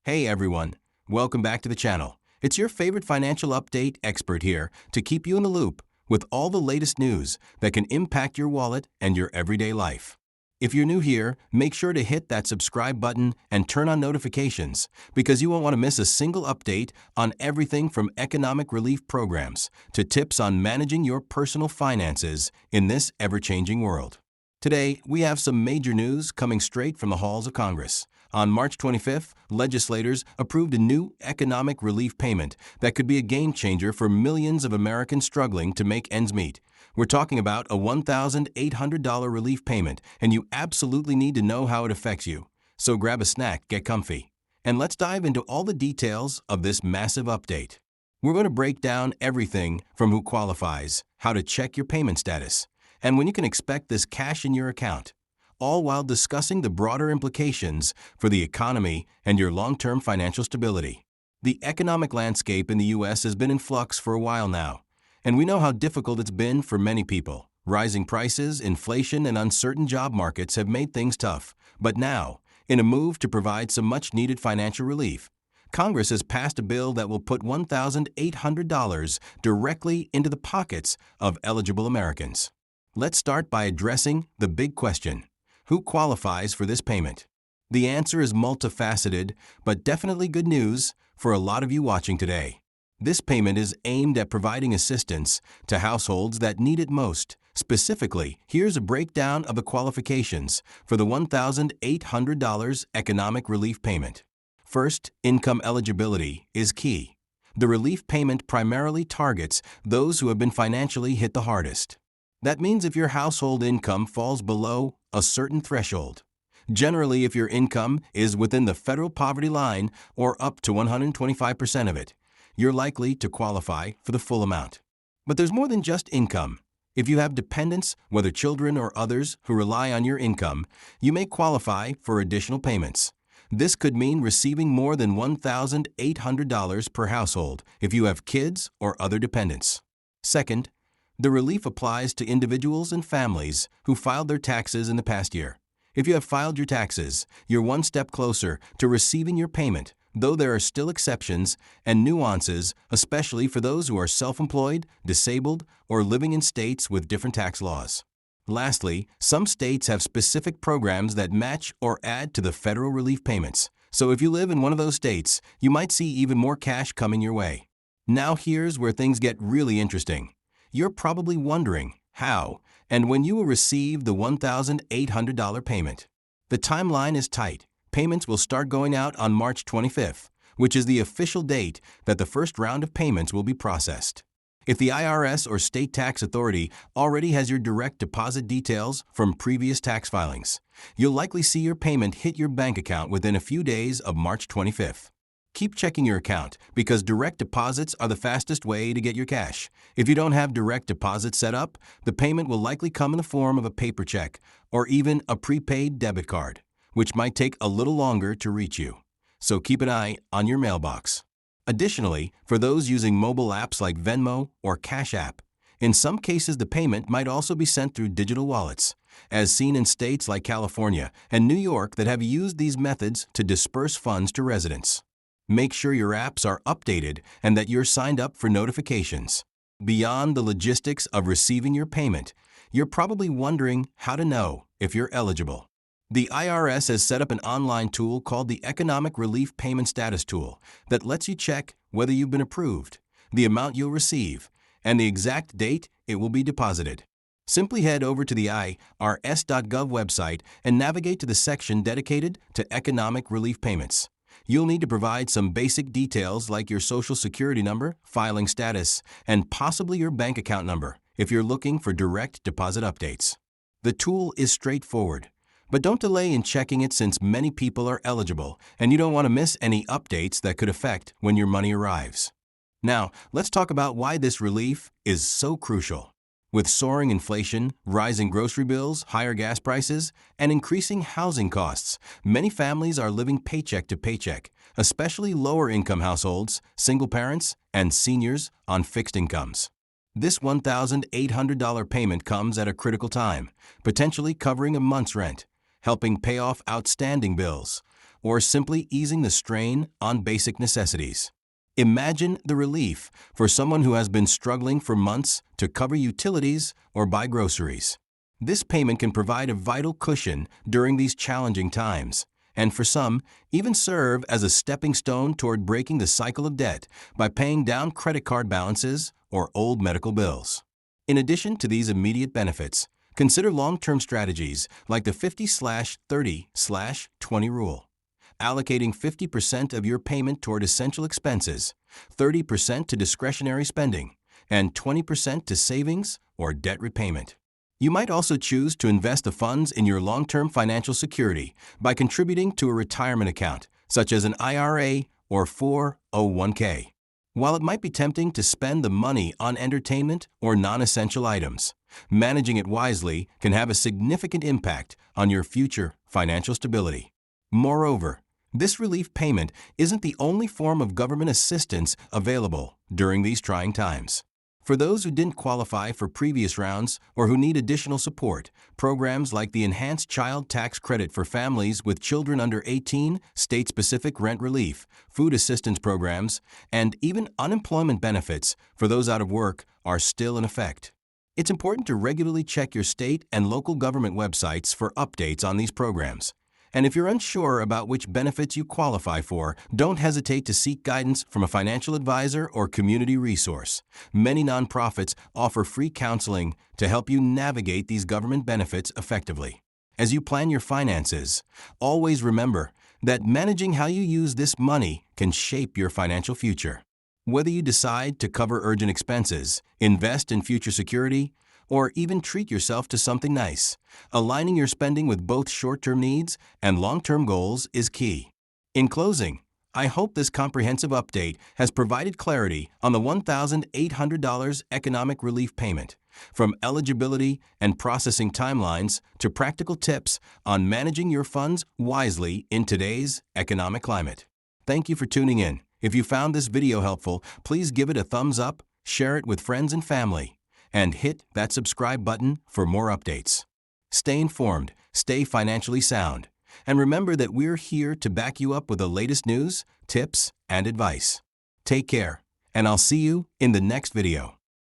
Hey everyone, welcome back to the channel. It's your favorite financial update expert here to keep you in the loop with all the latest news that can impact your wallet and your everyday life. If you're new here, make sure to hit that subscribe button and turn on notifications because you won't want to miss a single update on everything from economic relief programs to tips on managing your personal finances in this ever-changing world. Today, we have some major news coming straight from the halls of Congress. On March 25th, legislators approved a new economic relief payment that could be a game changer for millions of Americans struggling to make ends meet. We're talking about a $1,800 relief payment, and you absolutely need to know how it affects you. So grab a snack, get comfy, and let's dive into all the details of this massive update. We're going to break down everything from who qualifies, how to check your payment status, and when you can expect this cash in your account, all while discussing the broader implications for the economy and your long-term financial stability. The economic landscape in the U.S. has been in flux for a while now, and we know how difficult it's been for many people. Rising prices, inflation, and uncertain job markets have made things tough. But now, in a move to provide some much-needed financial relief, Congress has passed a bill that will put $1,800 directly into the pockets of eligible Americans. Let's start by addressing the big question: who qualifies for this payment? The answer is multifaceted, but definitely good news for a lot of you watching today. This payment is aimed at providing assistance to households that need it most. Specifically, here's a breakdown of the qualifications for the $1,800 economic relief payment. First, income eligibility is key. The relief payment primarily targets those who have been financially hit the hardest. That means if your household income falls below a certain threshold, generally if your income is within the federal poverty line or up to 125% of it, you're likely to qualify for the full amount. But there's more than just income. If you have dependents, whether children or others who rely on your income, you may qualify for additional payments. This could mean receiving more than $1,800 per household if you have kids or other dependents. Second, the relief applies to individuals and families who filed their taxes in the past year. If you have filed your taxes, you're one step closer to receiving your payment, though there are still exceptions and nuances, especially for those who are self-employed, disabled, or living in states with different tax laws. Lastly, some states have specific programs that match or add to the federal relief payments. So if you live in one of those states, you might see even more cash coming your way. Now here's where things get really interesting. You're probably wondering how and when you will receive the $1,800 payment. The timeline is tight. Payments will start going out on March 25th, which is the official date that the first round of payments will be processed. If the IRS or state tax authority already has your direct deposit details from previous tax filings, you'll likely see your payment hit your bank account within a few days of March 25th. Keep checking your account because direct deposits are the fastest way to get your cash. If you don't have direct deposit set up, the payment will likely come in the form of a paper check or even a prepaid debit card, which might take a little longer to reach you. So keep an eye on your mailbox. Additionally, for those using mobile apps like Venmo or Cash App, in some cases the payment might also be sent through digital wallets, as seen in states like California and New York that have used these methods to disperse funds to residents. Make sure your apps are updated and that you're signed up for notifications. Beyond the logistics of receiving your payment, you're probably wondering how to know if you're eligible. The IRS has set up an online tool called the Economic Relief Payment Status Tool that lets you check whether you've been approved, the amount you'll receive, and the exact date it will be deposited. Simply head over to the irs.gov website and navigate to the section dedicated to economic relief payments. You'll need to provide some basic details like your Social Security number, filing status, and possibly your bank account number if you're looking for direct deposit updates. The tool is straightforward, but don't delay in checking it since many people are eligible and you don't want to miss any updates that could affect when your money arrives. Now, let's talk about why this relief is so crucial. With soaring inflation, rising grocery bills, higher gas prices, and increasing housing costs, many families are living paycheck to paycheck, especially lower-income households, single parents, and seniors on fixed incomes. This $1,800 payment comes at a critical time, potentially covering a month's rent, helping pay off outstanding bills, or simply easing the strain on basic necessities. Imagine the relief for someone who has been struggling for months to cover utilities or buy groceries. This payment can provide a vital cushion during these challenging times, and for some, even serve as a stepping stone toward breaking the cycle of debt by paying down credit card balances or old medical bills. In addition to these immediate benefits, consider long-term strategies like the 50/30/20 rule, allocating 50% of your payment toward essential expenses, 30% to discretionary spending, and 20% to savings or debt repayment. You might also choose to invest the funds in your long-term financial security by contributing to a retirement account, such as an IRA or 401k. While it might be tempting to spend the money on entertainment or non-essential items, managing it wisely can have a significant impact on your future financial stability. Moreover, this relief payment isn't the only form of government assistance available during these trying times. For those who didn't qualify for previous rounds or who need additional support, programs like the Enhanced Child Tax Credit for families with children under 18, state-specific rent relief, food assistance programs, and even unemployment benefits for those out of work are still in effect. It's important to regularly check your state and local government websites for updates on these programs. And if you're unsure about which benefits you qualify for, don't hesitate to seek guidance from a financial advisor or community resource. Many nonprofits offer free counseling to help you navigate these government benefits effectively. As you plan your finances, always remember that managing how you use this money can shape your financial future. Whether you decide to cover urgent expenses, invest in future security, or even treat yourself to something nice, aligning your spending with both short-term needs and long-term goals is key. In closing, I hope this comprehensive update has provided clarity on the $1,800 economic relief payment, from eligibility and processing timelines to practical tips on managing your funds wisely in today's economic climate. Thank you for tuning in. If you found this video helpful, please give it a thumbs up, share it with friends and family, and hit that subscribe button for more updates. Stay informed, stay financially sound, and remember that we're here to back you up with the latest news, tips, and advice. Take care, and I'll see you in the next video.